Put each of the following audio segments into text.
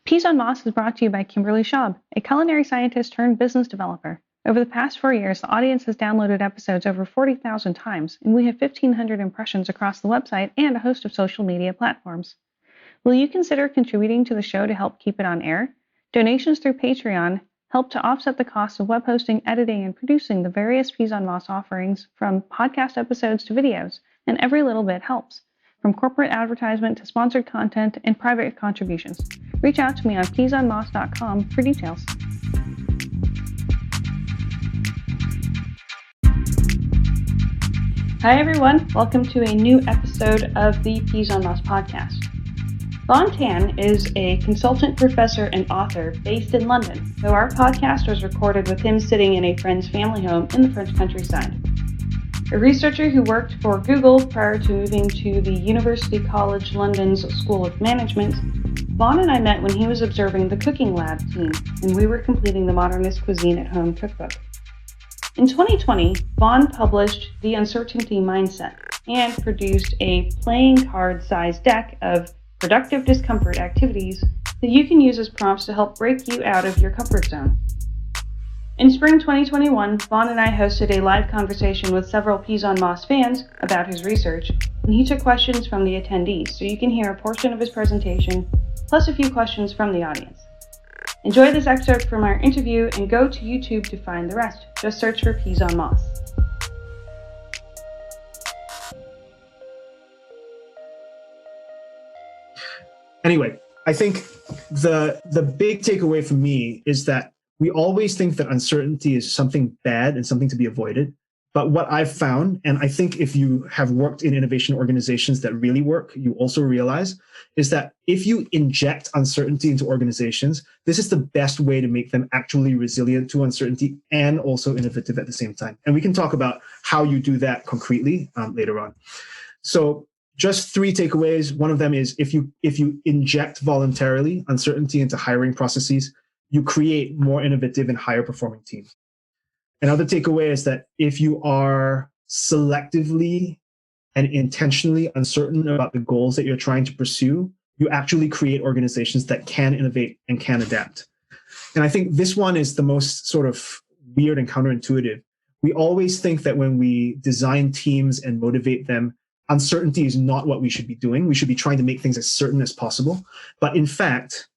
Peas on Moss is brought to you by Kimberly Schaub, a culinary scientist turned business developer. Over the past 4 years, the audience has downloaded episodes over 40,000 times, and we have 1,500 impressions across the website and a host of social media platforms. Will you consider contributing to the show to help keep it on air? Donations through Patreon help to offset the cost of web hosting, editing, and producing the various Peas on Moss offerings, from podcast episodes to videos, and every little bit helps. From corporate advertisement to sponsored content and private contributions. Reach out to me on peasonmoss.com for details. Hi everyone, welcome to a new episode of the Peas on Moss podcast. Vaughn Tan is a consultant professor and author based in London, though our podcast was recorded with him sitting in a friend's family home in the French countryside. A researcher who worked for Google prior to moving to the University College London's School of Management, Vaughn and I met when he was observing the cooking lab team, and we were completing the Modernist Cuisine at Home cookbook. In 2020, Vaughn published The Uncertainty Mindset and produced a playing card-sized deck of productive discomfort activities that you can use as prompts to help break you out of your comfort zone. In spring 2021, Vaughn and I hosted a live conversation with several Peas on Moss fans about his research, and he took questions from the attendees, so you can hear a portion of his presentation, plus a few questions from the audience. Enjoy this excerpt from our interview and go to YouTube to find the rest. Just search for Peas on Moss. Anyway, I think the big takeaway for me is that we always think that uncertainty is something bad and something to be avoided. But what I've found, and I think if you have worked in innovation organizations that really work, you also realize, is that if you inject uncertainty into organizations, this is the best way to make them actually resilient to uncertainty and also innovative at the same time. And we can talk about how you do that concretely later on. So just 3 takeaways. One of them is if you inject voluntarily uncertainty into hiring processes, you create more innovative and higher performing teams. Another takeaway is that if you are selectively and intentionally uncertain about the goals that you're trying to pursue, you actually create organizations that can innovate and can adapt. And I think this one is the most sort of weird and counterintuitive. We always think that when we design teams and motivate them, uncertainty is not what we should be doing. We should be trying to make things as certain as possible. But in fact,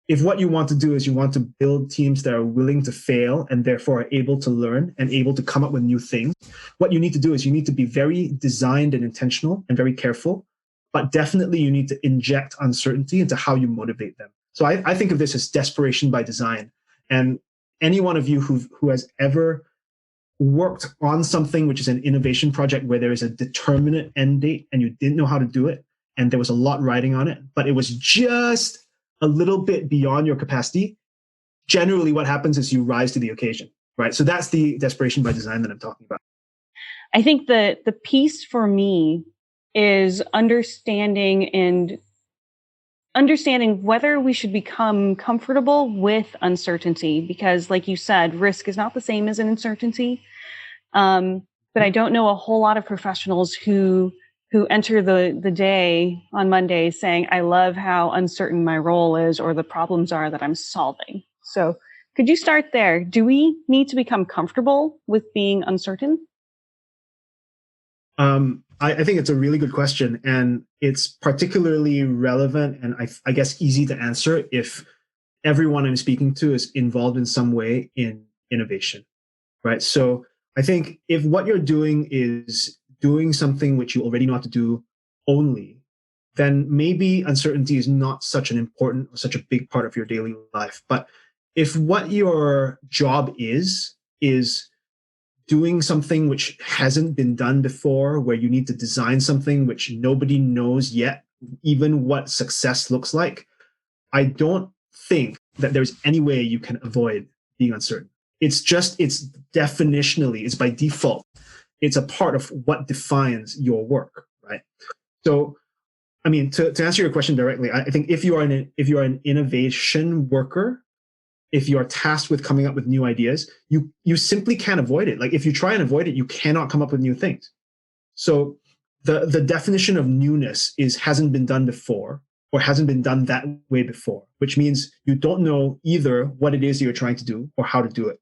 if what you want to do is you want to build teams that are willing to fail and therefore are able to learn and able to come up with new things, what you need to do is you need to be very designed and intentional and very careful, but definitely you need to inject uncertainty into how you motivate them. So I think of this as desperation by design. And any one of you who has ever worked on something which is an innovation project where there is a determinate end date and you didn't know how to do it, and there was a lot riding on it, but it was just a little bit beyond your capacity, generally what happens is you rise to the occasion, right? So that's the desperation by design that I'm talking about. I think the piece for me is understanding whether we should become comfortable with uncertainty, because like you said, risk is not the same as an uncertainty. But I don't know a whole lot of professionals who enter the day on Monday saying, I love how uncertain my role is or the problems are that I'm solving. So could you start there? Do we need to become comfortable with being uncertain? I think it's a really good question, and it's particularly relevant and I guess easy to answer if everyone I'm speaking to is involved in some way in innovation, right? So I think if what you're doing is doing something which you already know how to do only, then maybe uncertainty is not such an important or such a big part of your daily life. But if what your job is doing something which hasn't been done before, where you need to design something which nobody knows yet, even what success looks like, I don't think that there's any way you can avoid being uncertain. It's definitionally, it's by default. It's a part of what defines your work, right? So, I mean, to answer your question directly, I think if you are an innovation worker, if you are tasked with coming up with new ideas, you simply can't avoid it. Like if you try and avoid it, you cannot come up with new things. So the definition of newness hasn't been done before, or hasn't been done that way before, which means you don't know either what it is you're trying to do or how to do it.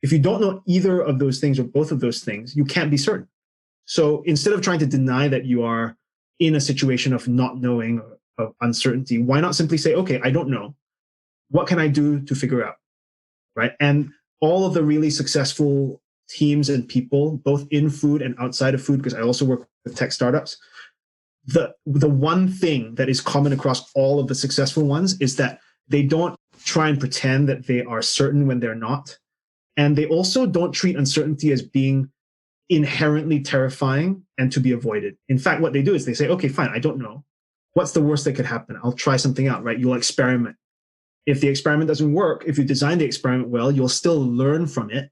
If you don't know either of those things or both of those things, you can't be certain. So instead of trying to deny that you are in a situation of not knowing or of uncertainty, why not simply say, okay, I don't know. What can I do to figure out? Right. And all of the really successful teams and people, both in food and outside of food, because I also work with tech startups, the one thing that is common across all of the successful ones is that they don't try and pretend that they are certain when they're not. And they also don't treat uncertainty as being inherently terrifying and to be avoided. In fact, what they do is they say, okay, fine, I don't know. What's the worst that could happen? I'll try something out, right? You'll experiment. If the experiment doesn't work, if you design the experiment well, you'll still learn from it.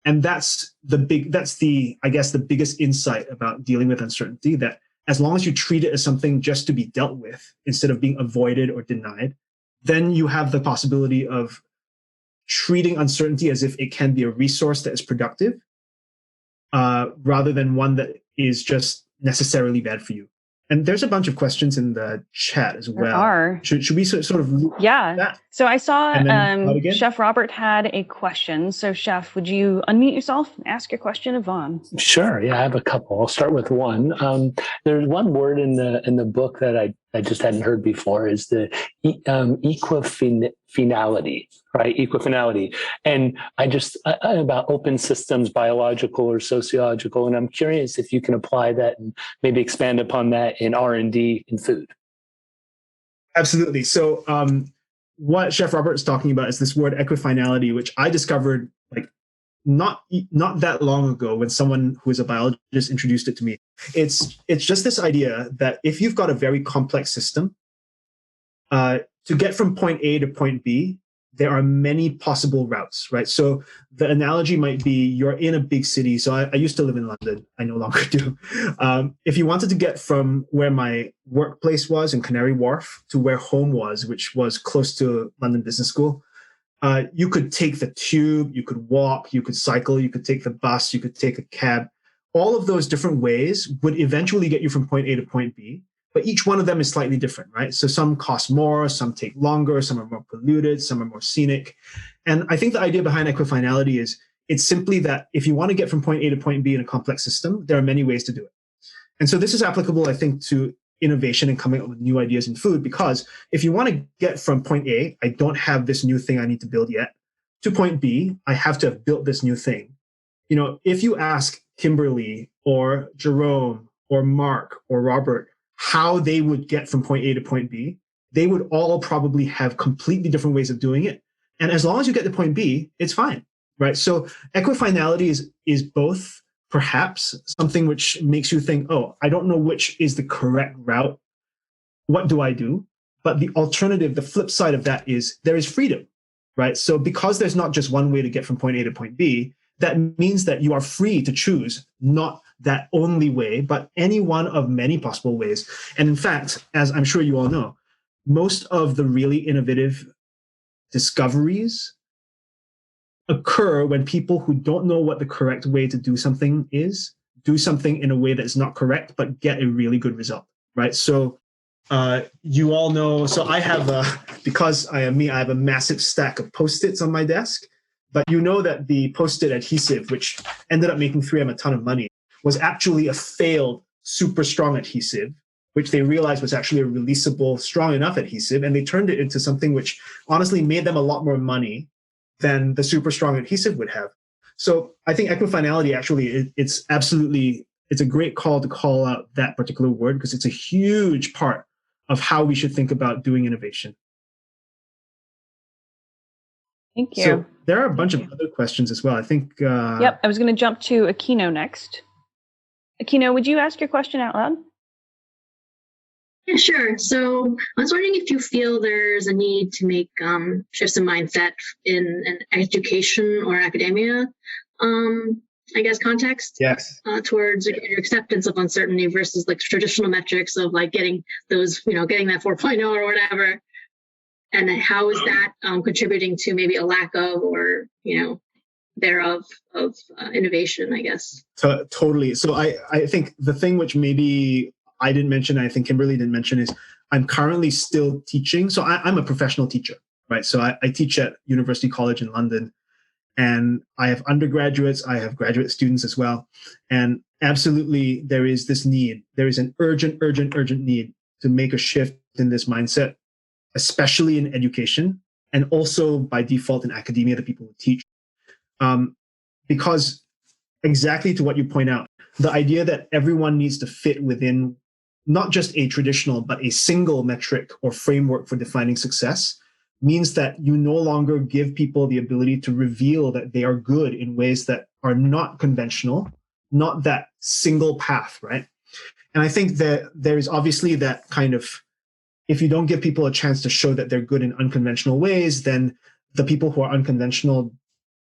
And that's the biggest insight about dealing with uncertainty, that as long as you treat it as something just to be dealt with instead of being avoided or denied, then you have the possibility of treating uncertainty as if it can be a resource that is productive, rather than one that is just necessarily bad for you. And there's a bunch of questions in the chat as well. There are. Should we sort of yeah. that? So I saw Chef Robert had a question. So Chef, would you unmute yourself and ask your question of Vaughn? Sure. Yeah, I have a couple. I'll start with one. There's one word in the book that I just hadn't heard before, is the equifinality, right? Equifinality. And about open systems, biological or sociological. And I'm curious if you can apply that and maybe expand upon that in R&D in food. Absolutely. So what Chef Robert is talking about is this word equifinality, which I discovered not that long ago when someone who is a biologist introduced it to me. It's just this idea that if you've got a very complex system, to get from point A to point B, there are many possible routes, right? So the analogy might be you're in a big city. So I used to live in London. I no longer do. If you wanted to get from where my workplace was in Canary Wharf to where home was, which was close to London Business School, you could take the tube, you could walk, you could cycle, you could take the bus, you could take a cab. All of those different ways would eventually get you from point A to point B, but each one of them is slightly different, right? So some cost more, some take longer, some are more polluted, some are more scenic. And I think the idea behind equifinality is it's simply that if you want to get from point A to point B in a complex system, there are many ways to do it. And so this is applicable, I think, to innovation and coming up with new ideas in food, because if you want to get from point A, I don't have this new thing I need to build yet, to point B, I have to have built this new thing. You know, if you ask Kimberly or Jerome or Mark or Robert how they would get from point A to point B, they would all probably have completely different ways of doing it. And as long as you get to point B, it's fine, right? So equifinality is both perhaps something which makes you think, oh, I don't know which is the correct route. What do I do? But the alternative, the flip side of that is there is freedom, right? So because there's not just one way to get from point A to point B, that means that you are free to choose not that only way, but any one of many possible ways. And in fact, as I'm sure you all know, most of the really innovative discoveries occur when people who don't know what the correct way to do something is, do something in a way that's not correct, but get a really good result, right? So you all know, so I have, because I am me, I have a massive stack of Post-its on my desk, but you know that the Post-it adhesive, which ended up making 3M a ton of money, was actually a failed super strong adhesive, which they realized was actually a releasable, strong enough adhesive, and they turned it into something which honestly made them a lot more money than the super strong adhesive would have. So I think equifinality actually, it's a great call to call out that particular word, because it's a huge part of how we should think about doing innovation. Thank you. So there are a bunch of other questions as well. I think. Yep, I was going to jump to Aquino next. Aquino, would you ask your question out loud? Yeah, sure. So I was wondering if you feel there's a need to make shifts in mindset in an education or academia, I guess, context. Yes. Towards your acceptance of uncertainty versus like traditional metrics of like getting those, getting that 4.0 or whatever. And how is that contributing to maybe a lack of or, thereof of innovation, I guess? So, totally. So I think the thing which maybe I didn't mention, I think Kimberly didn't mention, is I'm currently still teaching. So I'm a professional teacher, right? So I teach at University College in London, and I have undergraduates, I have graduate students as well. And absolutely, there is this need. There is an urgent need to make a shift in this mindset, especially in education, and also by default in academia, the people who teach. Because exactly to what you point out, the idea that everyone needs to fit within not just a traditional, but a single metric or framework for defining success means that you no longer give people the ability to reveal that they are good in ways that are not conventional, not that single path, right? And I think that there is obviously that kind of, if you don't give people a chance to show that they're good in unconventional ways, then the people who are unconventional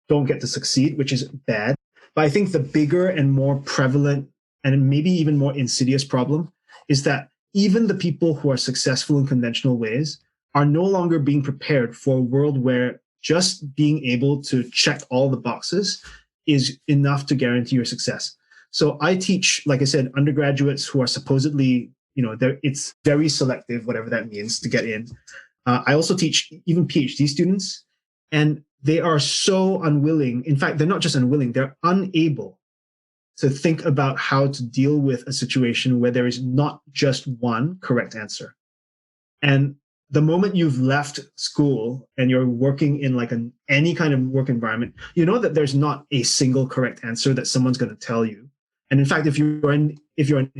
don't get to succeed, which is bad. But I think the bigger and more prevalent and maybe even more insidious problem is that even the people who are successful in conventional ways are no longer being prepared for a world where just being able to check all the boxes is enough to guarantee your success. So I teach, like I said, undergraduates who are supposedly, it's very selective, whatever that means, to get in. I also teach even PhD students, and they are so unwilling. In fact, they're not just unwilling, they're unable to think about how to deal with a situation where there is not just one correct answer. And the moment you've left school and you're working in like any kind of work environment, you know that there's not a single correct answer that someone's going to tell you. And in fact, if you're in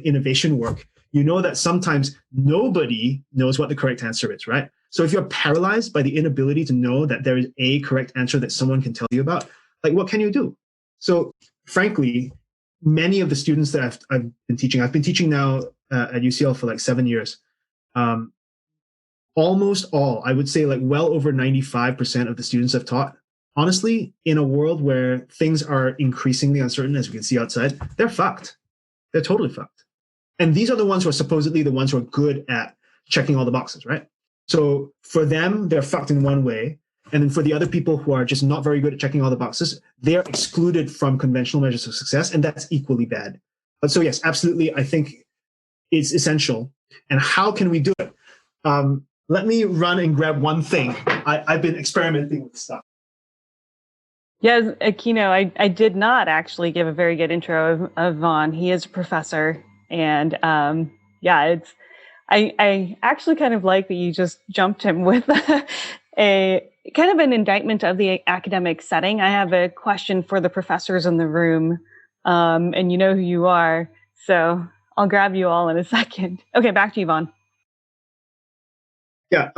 innovation work, you know that sometimes nobody knows what the correct answer is, right? So if you're paralyzed by the inability to know that there is a correct answer that someone can tell you about, like, what can you do? So frankly, many of the students that I've been teaching now at UCL for like 7 years. Almost all, I would say like well over 95% of the students I've taught, honestly, in a world where things are increasingly uncertain, as we can see outside, they're fucked. They're totally fucked. And these are the ones who are supposedly the ones who are good at checking all the boxes, right? So for them, they're fucked in one way. And then for the other people who are just not very good at checking all the boxes, they're excluded from conventional measures of success. And that's equally bad. But so yes, absolutely, I think it's essential. And how can we do it? Let me run and grab one thing. I've been experimenting with stuff. Yes, Aquino, I did not actually give a very good intro of Vaughn. He is a professor. And I actually kind of like that you just jumped him with a kind of an indictment of the academic setting. I have a question for the professors in the room, and you know who you are. So I'll grab you all in a second. Okay, back to you, Vaughn. Yeah,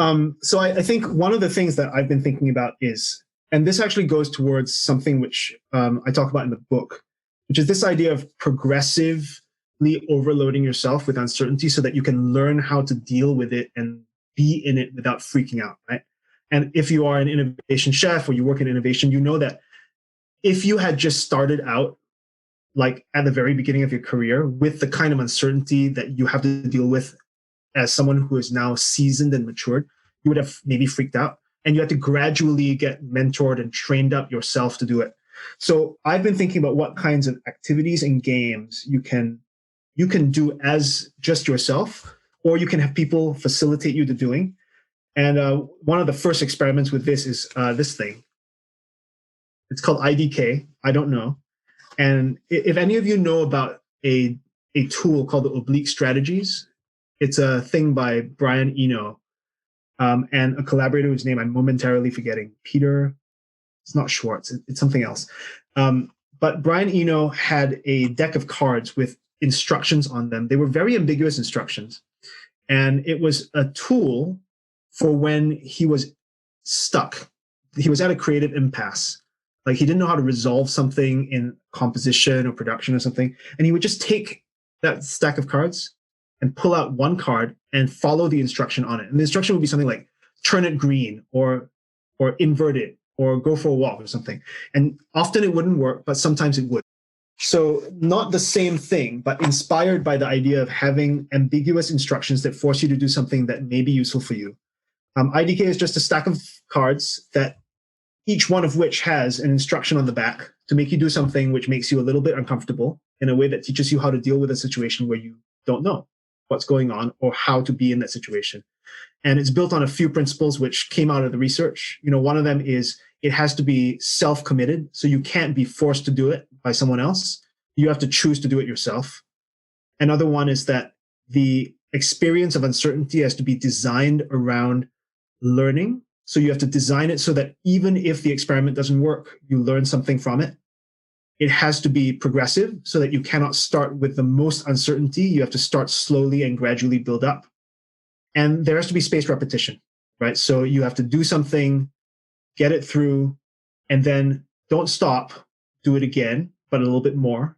so I think one of the things that I've been thinking about is, and this actually goes towards something which I talk about in the book, which is this idea of progressively overloading yourself with uncertainty so that you can learn how to deal with it and be in it without freaking out, right? And if you are an innovation chef or you work in innovation, you know that if you had just started out like at the very beginning of your career with the kind of uncertainty that you have to deal with as someone who is now seasoned and matured, you would have maybe freaked out, and you had to gradually get mentored and trained up yourself to do it. So I've been thinking about what kinds of activities and games you can do as just yourself, or you can have people facilitate you to doing. And one of the first experiments with this is this thing. It's called IDK. I don't know. And if any of you know about a tool called the oblique strategies, it's a thing by Brian Eno and a collaborator whose name I'm momentarily forgetting. Peter, it's not Schwartz, it's something else. But Brian Eno had a deck of cards with instructions on them. They were very ambiguous instructions. And it was a tool for when he was stuck. He was at a creative impasse. Like he didn't know how to resolve something in composition or production or something. And he would just take that stack of cards and pull out one card and follow the instruction on it. And the instruction would be something like turn it green or invert it or go for a walk or something. And often it wouldn't work, but sometimes it would. So not the same thing, but inspired by the idea of having ambiguous instructions that force you to do something that may be useful for you. IDK is just a stack of cards that each one of which has an instruction on the back to make you do something which makes you a little bit uncomfortable in a way that teaches you how to deal with a situation where you don't know. what's going on or how to be in that situation. And it's built on a few principles which came out of the research. One of them is it has to be self-committed. So you can't be forced to do it by someone else. You have to choose to do it yourself. Another one is that the experience of uncertainty has to be designed around learning. So you have to design it so that even if the experiment doesn't work, you learn something from it. It has to be progressive so that you cannot start with the most uncertainty. You have to start slowly and gradually build up. And there has to be spaced repetition, right? So you have to do something, get it through, and then don't stop, do it again, but a little bit more,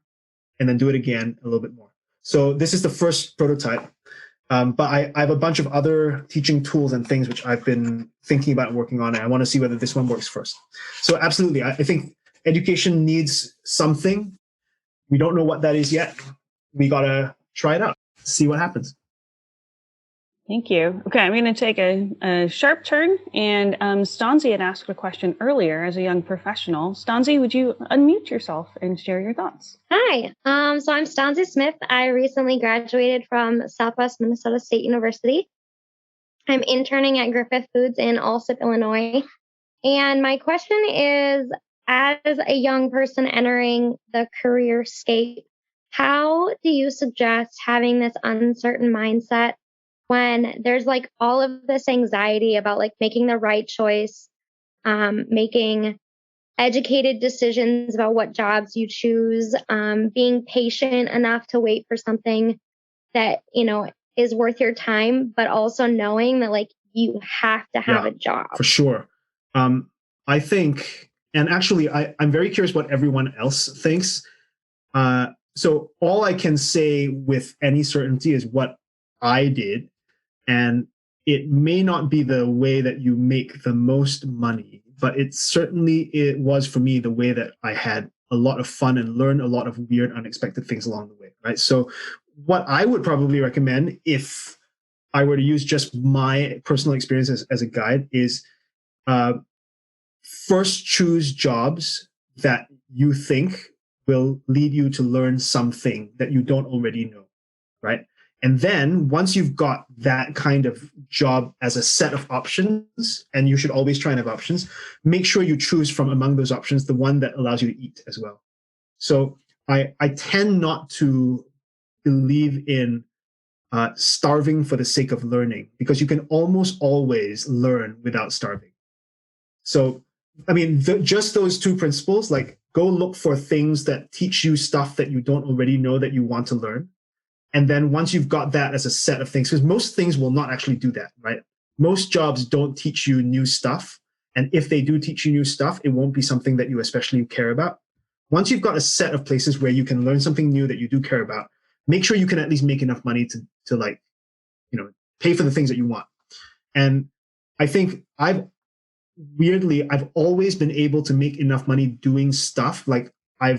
and then do it again a little bit more. So this is the first prototype. But I have a bunch of other teaching tools and things which I've been thinking about and working on, and I want to see whether this one works first. So absolutely, I think education needs something. We don't know what that is yet. We got to try it out, see what happens. Thank you. Okay, I'm going to take a sharp turn. And Stanzi had asked a question earlier as a young professional. Stanzi, would you unmute yourself and share your thoughts? Hi, so I'm Stanzi Smith. I recently graduated from Southwest Minnesota State University. I'm interning at Griffith Foods in Alsip, Illinois. And my question is, as a young person entering the career scape, how do you suggest having this uncertain mindset when there's like all of this anxiety about like making the right choice, making educated decisions about what jobs you choose, being patient enough to wait for something that, is worth your time, but also knowing that like you have to have a job. For sure. I think, and actually I'm very curious what everyone else thinks. So all I can say with any certainty is what I did. And it may not be the way that you make the most money, but it was for me the way that I had a lot of fun and learned a lot of weird, unexpected things along the way, right? So what I would probably recommend if I were to use just my personal experience as a guide is first choose jobs that you think will lead you to learn something that you don't already know, right? And then once you've got that kind of job as a set of options, and you should always try and have options, make sure you choose from among those options the one that allows you to eat as well. So I tend not to believe in starving for the sake of learning, because you can almost always learn without starving. So, I mean, just those two principles, like go look for things that teach you stuff that you don't already know that you want to learn. And then once you've got that as a set of things, because most things will not actually do that, right? Most jobs don't teach you new stuff. And if they do teach you new stuff, it won't be something that you especially care about. Once you've got a set of places where you can learn something new that you do care about, make sure you can at least make enough money to like, pay for the things that you want. And I think I've always been able to make enough money doing stuff. Like I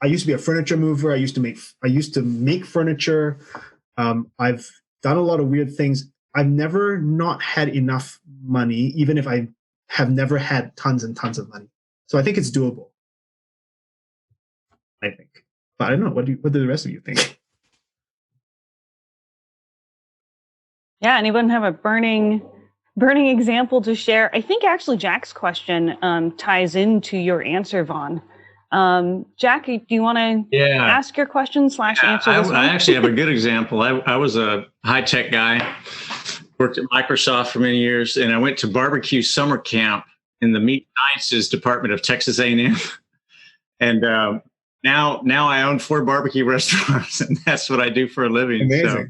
used to be a furniture mover. I used to make furniture. I've done a lot of weird things. I've never not had enough money, even if I have never had tons and tons of money. So I think it's doable. I think, but I don't know. What do the rest of you think? Yeah. Anyone have a burning example to share? I think actually Jack's question ties into your answer, Vaughn. Jack, do you want to ask your question / answer this one? I actually have a good example. I was a high-tech guy, worked at Microsoft for many years, and I went to barbecue summer camp in the Meat Sciences Department of Texas A&M. And now I own 4 barbecue restaurants, and that's what I do for a living. Amazing. So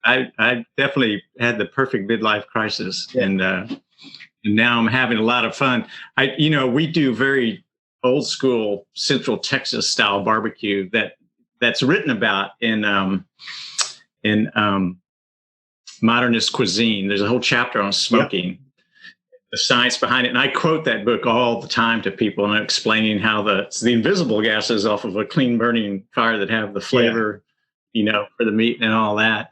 I definitely had the perfect midlife crisis, and now I'm having a lot of fun. We do very old school Central Texas style barbecue that's written about in modernist cuisine. There's a whole chapter on smoking, the science behind it. And I quote that book all the time to people, and I'm explaining how the invisible gases off of a clean burning fire that have the flavor, for the meat and all that.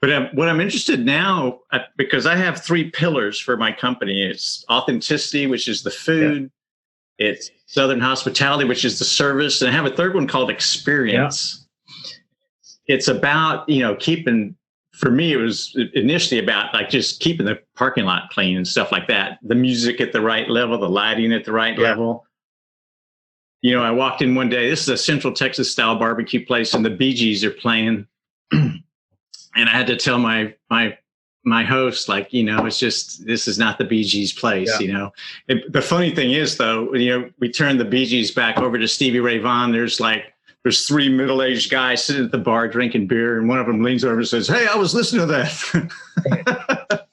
But what I'm interested now, because I have 3 pillars for my company. It's authenticity, which is the food. It's Southern hospitality, which is the service. And I have a third one called experience. it's about, keeping, for me, it was initially about like just keeping the parking lot clean and stuff like that. The music at the right level, the lighting at the right level. I walked in one day, this is a Central Texas style barbecue place, and the Bee Gees are playing. And I had to tell my host, like, it's just, this is not the Bee Gees place, The funny thing is, though, we turned the Bee Gees back over to Stevie Ray Vaughan. There's three middle-aged guys sitting at the bar drinking beer, and one of them leans over and says, "Hey, I was listening to that."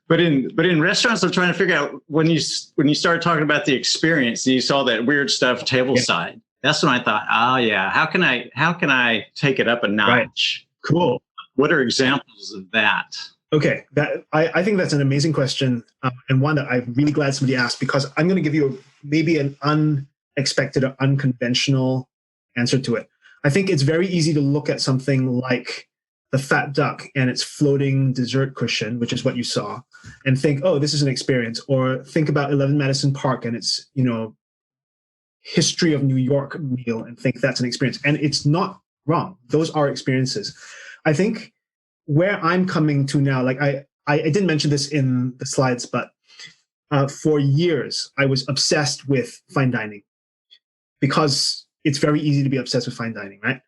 But in restaurants, I'm trying to figure out, when you started talking about the experience, and you saw that weird stuff table side. That's when I thought, oh yeah, how can I take it up a notch? Right. Cool. What are examples of that? Okay, I think that's an amazing question, and one that I'm really glad somebody asked, because I'm going to give you maybe an unexpected or unconventional answer to it. I think it's very easy to look at something like the Fat Duck and its floating dessert cushion, which is what you saw, and think, oh, this is an experience. Or think about 11 Madison Park and its, history of New York meal, and think that's an experience. And it's not wrong. Those are experiences. I think where I'm coming to now, like I didn't mention this in the slides, but for years, I was obsessed with fine dining, because it's very easy to be obsessed with fine dining, right?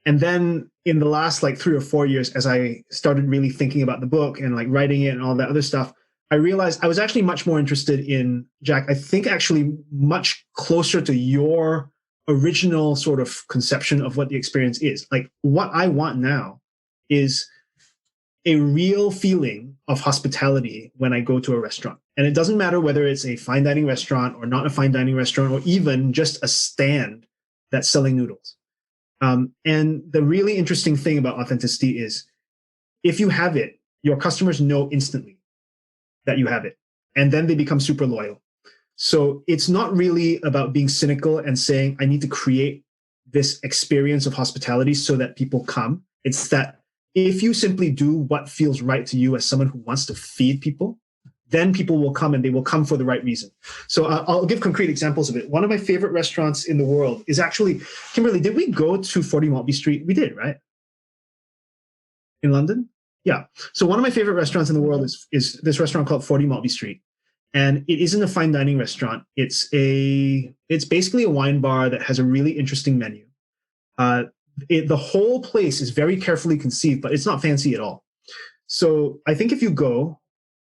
And then in the last 3 or 4 years, as I started really thinking about the book and writing it and all that other stuff, I realized I was actually much more interested in, Jack, I think actually much closer to your original sort of conception of what the experience is. Like, what I want now is a real feeling of hospitality when I go to a restaurant. And it doesn't matter whether it's a fine dining restaurant or not a fine dining restaurant, or even just a stand that's selling noodles. And the really interesting thing about authenticity is, if you have it, your customers know instantly that you have it, and then they become super loyal. So it's not really about being cynical and saying, I need to create this experience of hospitality so that people come. It's that if you simply do what feels right to you as someone who wants to feed people, then people will come, and they will come for the right reason. So I'll give concrete examples of it. One of my favorite restaurants in the world is actually, Kimberly, did we go to 40 Maltby Street? We did, right? In London? Yeah. So one of my favorite restaurants in the world is this restaurant called 40 Maltby Street. And it isn't a fine dining restaurant. It's basically a wine bar that has a really interesting menu. The whole place is very carefully conceived, but it's not fancy at all. So I think if you go,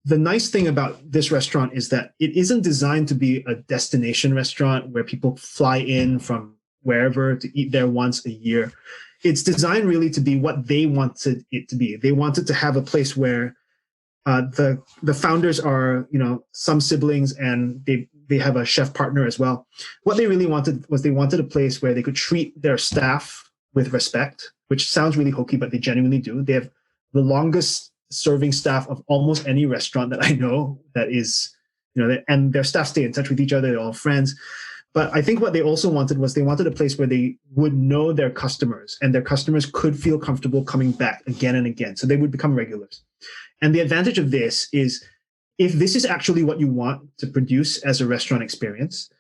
the nice thing about this restaurant is that it isn't designed to be a destination restaurant where people fly in from wherever to eat there once a year. It's designed really to be what they wanted it to be. They wanted to have a place where the founders are, some siblings, and they have a chef partner as well. What they really wanted was, they wanted a place where they could treat their staff with respect, which sounds really hokey, but they genuinely do. They have the longest serving staff of almost any restaurant that I know, that is, and their staff stay in touch with each other. They're all friends. But I think what they also wanted was, they wanted a place where they would know their customers, and their customers could feel comfortable coming back again and again. So they would become regulars. And the advantage of this is, if this is actually what you want to produce as a restaurant experience,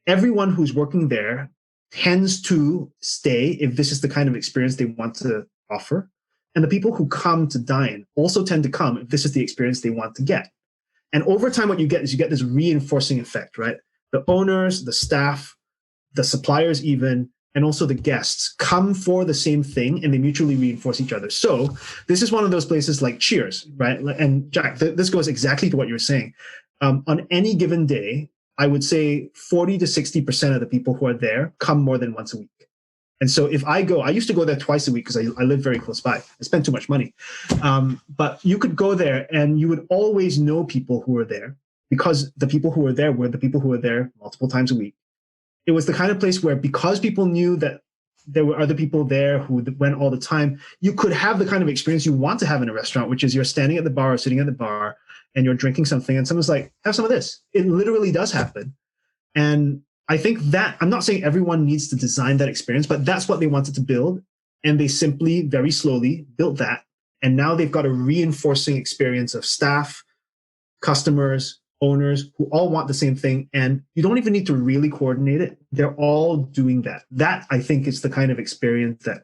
everyone who's working there tends to stay if this is the kind of experience they want to offer. And the people who come to dine also tend to come if this is the experience they want to get. And over time, what you get is, you get this reinforcing effect, right? The owners, the staff, the suppliers even, and also the guests come for the same thing, and they mutually reinforce each other. So this is one of those places like Cheers, right? And Jack, this goes exactly to what you're saying. On any given day, I would say 40 to 60% of the people who are there come more than once a week. And so if I used to go there twice a week because I live very close by. I spend too much money. But you could go there and you would always know people who were there, because the people who were the people who were there multiple times a week. It was the kind of place where, because people knew that there were other people there who went all the time, you could have the kind of experience you want to have in a restaurant, which is, you're standing at the bar or sitting at the bar and you're drinking something and someone's like, have some of this. It literally does happen. And I think that, I'm not saying everyone needs to design that experience, but that's what they wanted to build. And they simply, very slowly built that. And now they've got a reinforcing experience of staff, customers, owners who all want the same thing. And you don't even need to really coordinate it. They're all doing that. That, I think, is the kind of experience that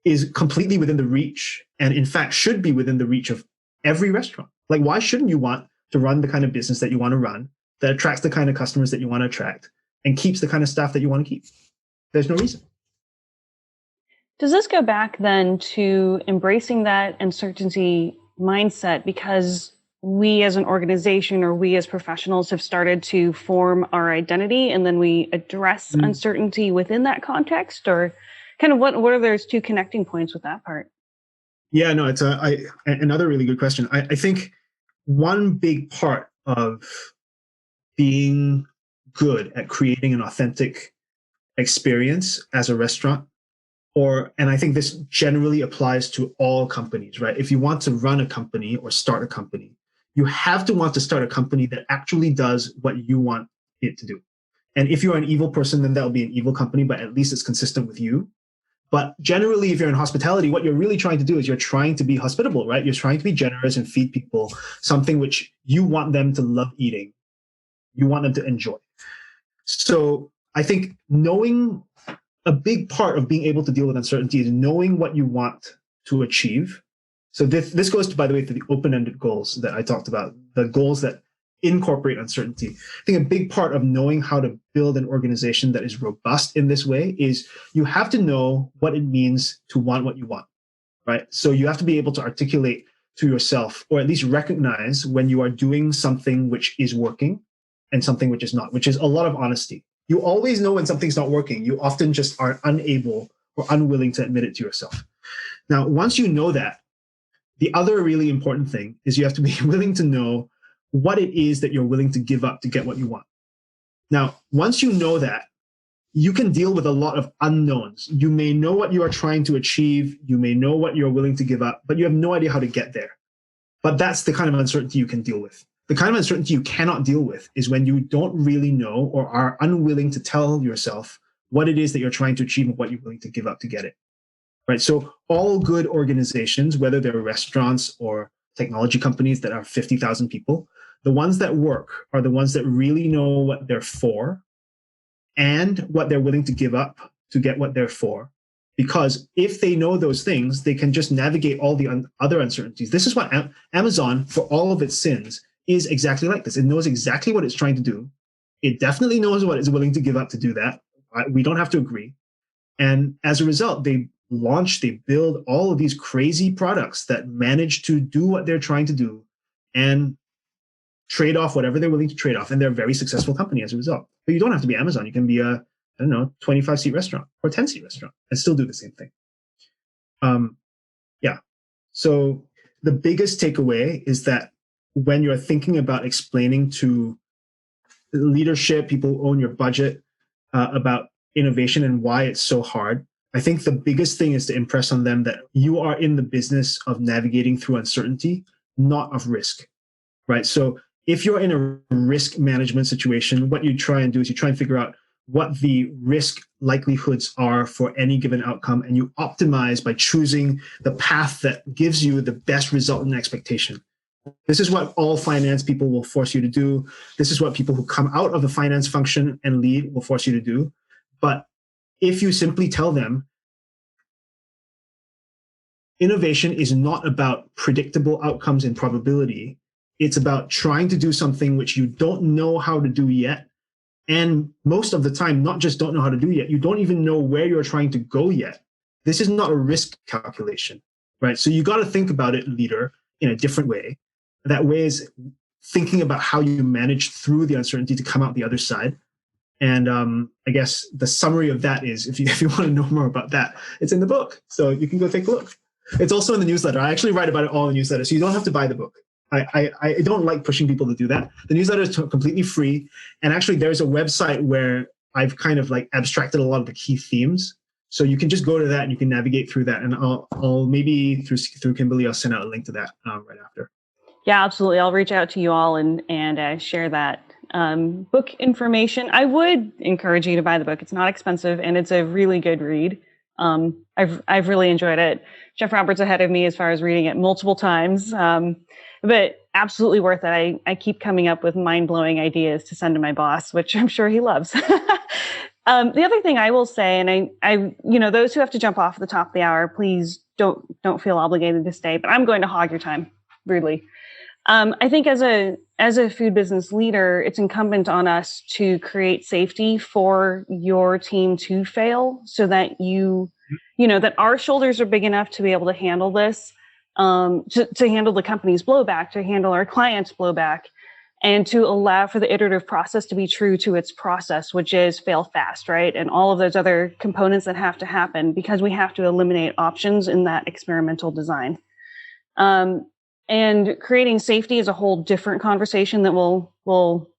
is completely within the reach, and in fact should be within the reach of every restaurant. Like, why shouldn't you want to run the kind of business that you want to run, that attracts the kind of customers that you want to attract, and keeps the kind of staff that you want to keep? There's no reason. Does this go back then to embracing that uncertainty mindset because we as an organization or we as professionals have started to form our identity and then we address uncertainty within that context? Or kind of what are those two connecting points with that part? Yeah, no, it's another really good question. I think one big part of being good at creating an authentic experience as a restaurant, and I think this generally applies to all companies, right? If you want to run a company or start a company, you have to want to start a company that actually does what you want it to do. And if you're an evil person, then that'll be an evil company, but at least it's consistent with you. But generally, if you're in hospitality, what you're really trying to do is you're trying to be hospitable, right? You're trying to be generous and feed people something which you want them to love eating. You want them to enjoy. So I think knowing a big part of being able to deal with uncertainty is knowing what you want to achieve. So this goes to, by the way, to the open-ended goals that I talked about, the goals that incorporate uncertainty. I think a big part of knowing how to build an organization that is robust in this way is you have to know what it means to want what you want, right? So you have to be able to articulate to yourself, or at least recognize when you are doing something which is working and something which is not, which is a lot of honesty. You always know when something's not working. You often just are unable or unwilling to admit it to yourself. Now, once you know that, the other really important thing is you have to be willing to know what it is that you're willing to give up to get what you want. Now, once you know that, you can deal with a lot of unknowns. You may know what you are trying to achieve. You may know what you're willing to give up, but you have no idea how to get there. But that's the kind of uncertainty you can deal with. The kind of uncertainty you cannot deal with is when you don't really know or are unwilling to tell yourself what it is that you're trying to achieve and what you're willing to give up to get it. Right? So all good organizations, whether they're restaurants or technology companies that are 50,000 people, the ones that work are the ones that really know what they're for and what they're willing to give up to get what they're for. Because if they know those things, they can just navigate all the other uncertainties. This is what Amazon, for all of its sins, is exactly like this. It knows exactly what it's trying to do. It definitely knows what it's willing to give up to do that. We don't have to agree. And as a result, they build all of these crazy products that manage to do what they're trying to do and trade off whatever they're willing to trade off. And they're a very successful company as a result. But you don't have to be Amazon. You can be a, 25-seat restaurant or 10-seat restaurant and still do the same thing. So the biggest takeaway is that when you're thinking about explaining to leadership, people who own your budget, about innovation and why it's so hard, I think the biggest thing is to impress on them that you are in the business of navigating through uncertainty, not of risk, right? So if you're in a risk management situation, what you try and do is you try and figure out what the risk likelihoods are for any given outcome, and you optimize by choosing the path that gives you the best result and expectation. This is what all finance people will force you to do. This is what people who come out of the finance function and lead will force you to do. But if you simply tell them, innovation is not about predictable outcomes and probability. It's about trying to do something which you don't know how to do yet. And most of the time, not just don't know how to do yet, you don't even know where you're trying to go yet. This is not a risk calculation, right? So you got to think about it, leader, in a different way. That way is thinking about how you manage through the uncertainty to come out the other side. And I guess the summary of that is, if you want to know more about that, it's in the book. So you can go take a look. It's also in the newsletter. I actually write about it all in the newsletter, so you don't have to buy the book. I don't like pushing people to do that. The newsletter is completely free. And actually, there's a website where I've kind of like abstracted a lot of the key themes. So you can just go to that and you can navigate through that. And I'll maybe through Kimberly, I'll send out a link to that right after. Yeah, absolutely. I'll reach out to you all and share that book information. I would encourage you to buy the book. It's not expensive and it's a really good read. I've really enjoyed it. Jeff Roberts ahead of me as far as reading it multiple times, but absolutely worth it. I keep coming up with mind-blowing ideas to send to my boss, which I'm sure he loves. The other thing I will say, and I, those who have to jump off at the top of the hour, please don't feel obligated to stay. But I'm going to hog your time rudely. I think as a food business leader, it's incumbent on us to create safety for your team to fail, so that that our shoulders are big enough to be able to handle this, to handle the company's blowback, to handle our clients' blowback, and to allow for the iterative process to be true to its process, which is fail fast, right? And all of those other components that have to happen, because we have to eliminate options in that experimental design. And creating safety is a whole different conversation that we'll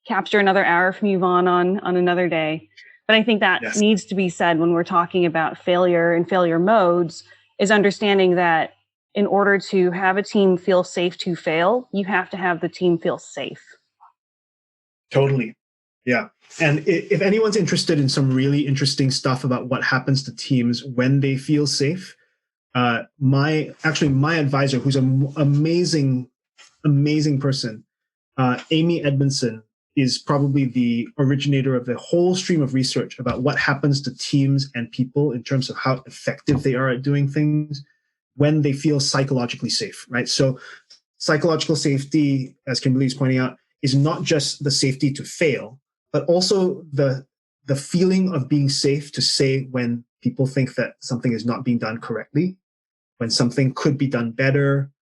capture another hour from you, Vaughn, on another day. But I think that needs to be said when we're talking about failure and failure modes, is understanding that in order to have a team feel safe to fail, you have to have the team feel safe. Totally. Yeah. And if anyone's interested in some really interesting stuff about what happens to teams when they feel safe, my advisor, who's an amazing person, Amy Edmondson, is probably the originator of the whole stream of research about what happens to teams and people in terms of how effective they are at doing things when they feel psychologically safe, right? So psychological safety, as Kimberly's pointing out, is not just the safety to fail, but also the feeling of being safe to say when people think that something is not being done correctly, when something could be done better,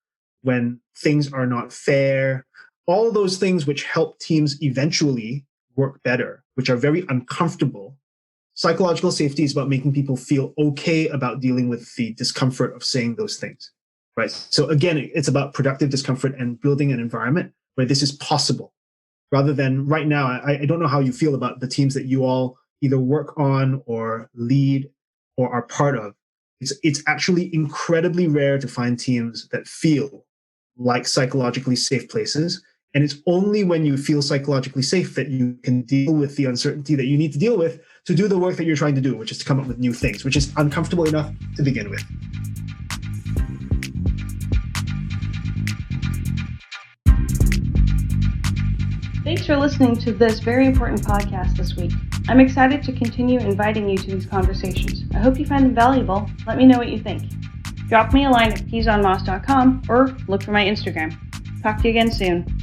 when things are not fair, all those things which help teams eventually work better, which are very uncomfortable. Psychological safety is about making people feel okay about dealing with the discomfort of saying those things, right? So again, it's about productive discomfort and building an environment where this is possible, rather than right now. I don't know how you feel about the teams that you all either work on or lead or are part of. It's actually incredibly rare to find teams that feel like psychologically safe places. And it's only when you feel psychologically safe that you can deal with the uncertainty that you need to deal with to do the work that you're trying to do, which is to come up with new things, which is uncomfortable enough to begin with. Thanks for listening to this very important podcast this week. I'm excited to continue inviting you to these conversations. I hope you find them valuable. Let me know what you think. Drop me a line at peasonmoss.com or look for my Instagram. Talk to you again soon.